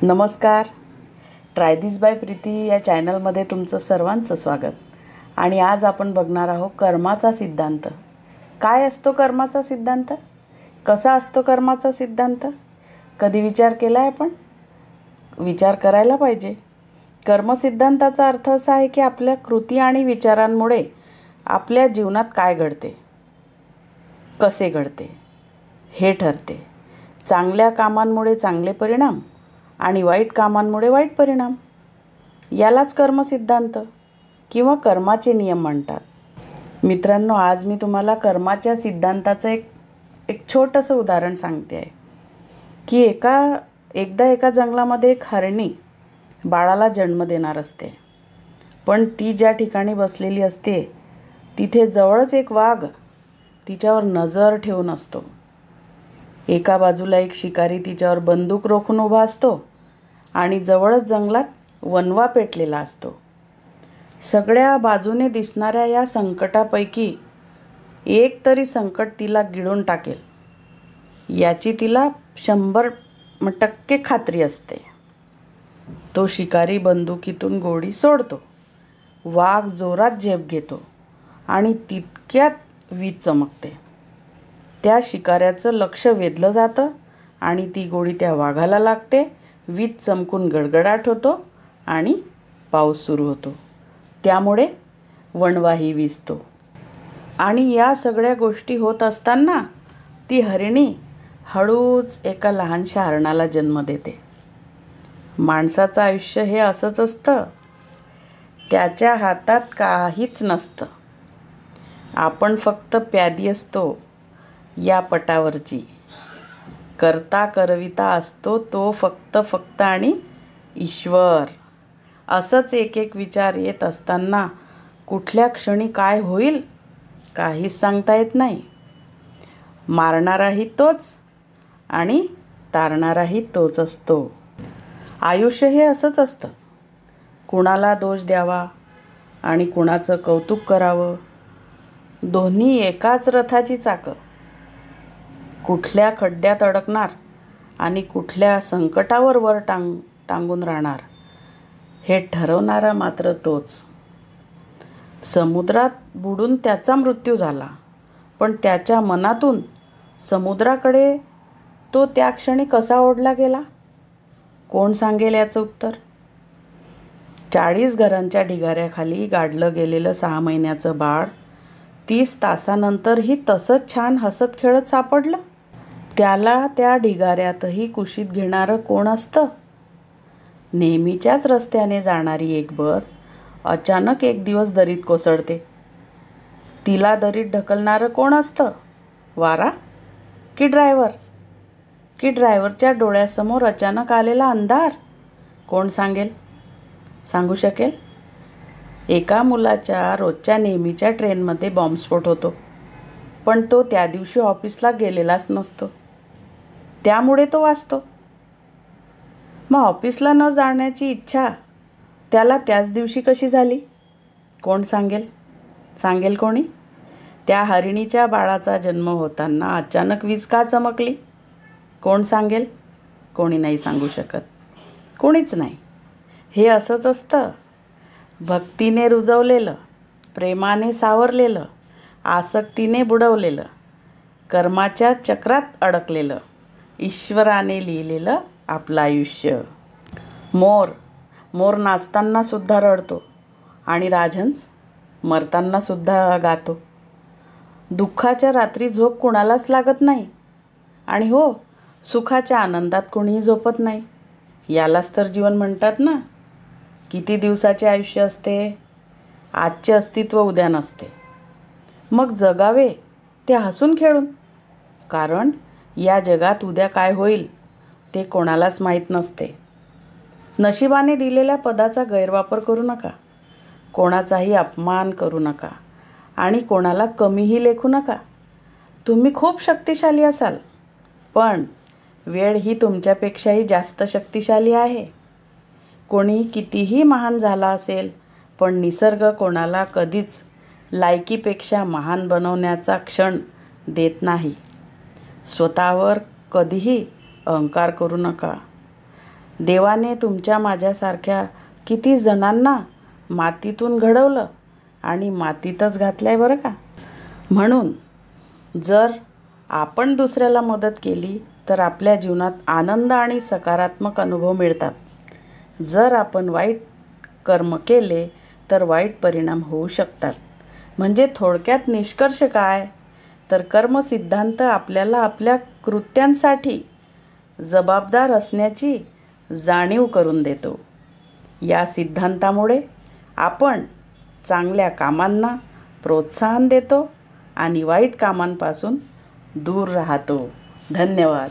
नमस्कार. Try this by Preeti या चॅनलमध्ये तुमचं सर्वांचं स्वागत. आणि आज आपण बघणार आहोत कर्माचा सिद्धांत. काय असतो कर्माचा सिद्धांत? कसा असतो कर्माचा सिद्धांत? कधी विचार केला आहे आपण? विचार करायला पाहिजे. कर्मसिद्धांताचा अर्थ असा आहे की आपल्या कृती आणि विचारांमुळे आपल्या जीवनात काय घडते, कसे घडते हे ठरते. चांगल्या कामांमुळे चांगले परिणाम आणि वाईट कामांमुळे वाईट परिणाम. यालाच कर्मसिद्धांत किंवा कर्माचे नियम म्हणतात. मित्रांनो, आज मी तुम्हाला कर्माच्या सिद्धांताचं एक छोटंसं उदाहरण सांगते आहे की एकदा एका जंगलामध्ये एक हरणी बाळाला जन्म देणार असते. पण ती ज्या ठिकाणी बसलेली असते तिथे जवळच एक वाघ तिच्यावर नजर ठेवून असतो. एका बाजूला एक शिकारी तिच्यावर बंदूक रोखून उभा असतो आणि जवळच जंगलात वणवा पेटलेला असतो. सगळ्या बाजूने दिसणाऱ्या या संकटापैकी एक तरी संकट तिला गिळून टाकेल याची तिला 100% खात्री असते. तो शिकारी बंदुकीतून गोळी सोडतो. वाघ जोरात झेप घेतो आणि तितक्यात वीज चमकते. त्या शिकाऱ्याचं लक्ष वेधलं जातं आणि ती गोळी त्या वाघाला लागते. वीज चमकून गडगडाट होतो आणि पाऊस सुरू होतो. त्यामुळे वणवाही विझतो. आणि या सगळ्या गोष्टी होत असताना ती हरिणी हळूच एका लहानशा हरणाला जन्म देते. माणसाचं आयुष्य हे असंच असतं. त्याच्या हातात काहीच नसतं. आपण फक्त प्यादी असतो या पटावरची. करता करविता असतो तो फक्त आणि ईश्वर. असंच एक विचार येत असताना कुठल्या क्षणी काय होईल काहीच सांगता येत नाही. मारणाराही तोच आणि तारणाराही तोच असतो. आयुष्य हे असंच असतं. कुणाला दोष द्यावा आणि कुणाचं कौतुक करावं, दोन्ही एकाच रथाची चाकं. कुठल्या खड्ड्यात अडकणार आणि कुठल्या संकटावर वर टांगून राहणार हे ठरवणारा मात्र तोच. समुद्रात बुडून त्याचा मृत्यू झाला, पण त्याच्या मनातून समुद्राकडे तो त्या क्षणी कसा ओढला गेला? कोण सांगेल याचं उत्तर? 40 घरांच्या ढिगाऱ्याखाली गाडलं गेलेलं 6 महिन्याचं बाळ 30 तासानंतरही तसंच छान हसत खेळत सापडलं. त्याला त्या ढिगाऱ्यातही कुशीत घेणारं कोण असतं? नेहमीच्याच रस्त्याने जाणारी एक बस अचानक एक दिवस दरीत कोसळते. तिला दरीत ढकलणारं कोण असतं? वारा की ड्रायव्हर? की ड्रायव्हरच्या डोळ्यासमोर अचानक आलेला अंधार? कोण सांगू शकेल? एका मुलाच्या रोजच्या नेहमीच्या ट्रेनमध्ये बॉम्बस्फोट होतो, पण तो त्या दिवशी ऑफिसला गेलेलाच नसतो. त्यामुळे तो वाचतो. मग ऑफिसला न जाण्याची इच्छा त्याला त्याच दिवशी कशी झाली? कोण सांगेल कोणी? त्या हरिणीच्या बाळाचा जन्म होताना अचानक वीज का चमकली? कोण सांगेल? कोणी नाही सांगू शकत. कोणीच नाही. हे असंच असतं. भक्तीने रुजवलेलं, प्रेमाने सावरलेलं, आसक्तीने बुडवलेलं, कर्माच्या चक्रात अडकलेलं, ईश्वराने लिहिलेलं आपलं आयुष्य. मोर नाचताना सुद्धा रडतो आणि राजहंस मरताना सुद्धा गातो. दुःखाच्या रात्री झोप कुणालाच लागत नाही आणि हो, सुखाच्या आनंदात कोणीही झोपत नाही. यालाच तर जीवन म्हणतात ना. किती दिवसाचे आयुष्य असते? आजचे अस्तित्व उद्या नसते. मग जगावे ते हसून खेळून. कारण या जगात उद्या काय होईल ते कोणालाच माहीत नसते. नशिबाने दिलेल्या पदाचा गैरवापर करू नका. कोणाचाही अपमान करू नका आणि कोणाला कमीही लेखू नका. तुम्ही खूप शक्तिशाली असाल, पण वेळ ही तुमच्यापेक्षाही जास्त शक्तिशाली आहे. कोणी कितीही महान झाला असेल, पण निसर्ग कोणाला कधीच लायकीपेक्षा महान बनवण्याचा क्षण देत नाही. स्वतःवर कधीही अहंकार करू नका. देवाने तुमच्या माझ्यासारख्या किती जणांना मातीतून घडवलं आणि मातीतच घातलं आहे बरं का. म्हणून जर आपण दुसऱ्याला मदत केली तर आपल्या जीवनात आनंद आणि सकारात्मक अनुभव मिळतात. जर आपण वाईट कर्म केले तर वाईट परिणाम होऊ शकतात. म्हणजे थोडक्यात निष्कर्ष काय, तर कर्मसिद्धांत आपल्याला आपल्या कृत्यांसाठी जबाबदार असण्याची जाणीव करून देतो. या सिद्धांतामुळे आपण चांगल्या कामांना प्रोत्साहन देतो आणि वाईट कामांपासून दूर राहतो. धन्यवाद.